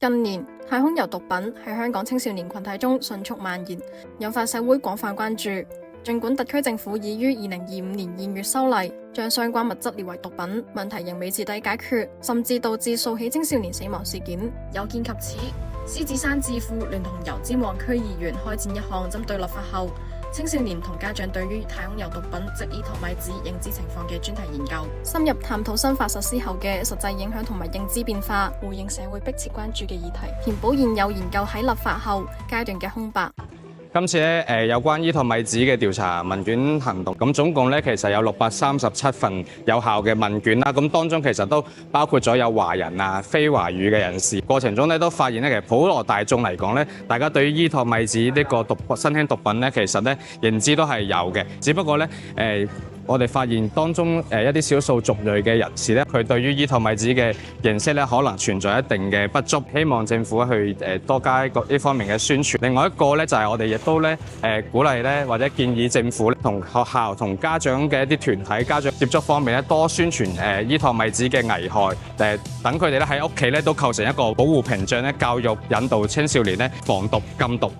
近年，太空油毒品喺香港青少年群體中迅速蔓延，引發社會廣泛關注。儘管特區政府已於2025年2月修例，將相關物質列為毒品，問題仍未徹底解決，甚至導致數起青少年死亡事件。有見及此，獅子山智庫聯同油尖旺區議員開展一項針對立法後青少年同家長對於太空油毒品即依托米酯認知情況嘅專題研究，深入探討新法實施後嘅實際影響同埋認知變化，回應社會迫切關注嘅議題，填補現有研究喺立法後階段嘅空白。今次有關依托米酯嘅調查問卷行動，咁總共其實有637份有效嘅問卷啦，咁當中其實都包括咗有華人啊、非華語嘅人士。過程中都發現其實普羅大眾嚟講大家對於依托米酯呢個新興毒品其實認知都係有嘅，只不過我哋發現當中一啲少數族裔嘅人士佢對於依托米酯嘅認識可能存在一定嘅不足，希望政府去多加呢方面嘅宣傳。另外一個就係我哋亦都鼓勵或者建議政府同學校同家長嘅一啲團體家長接觸方面多宣傳依托米酯嘅危害，等佢哋喺屋企都構成一個保護屏障，教育引導青少年防毒禁毒。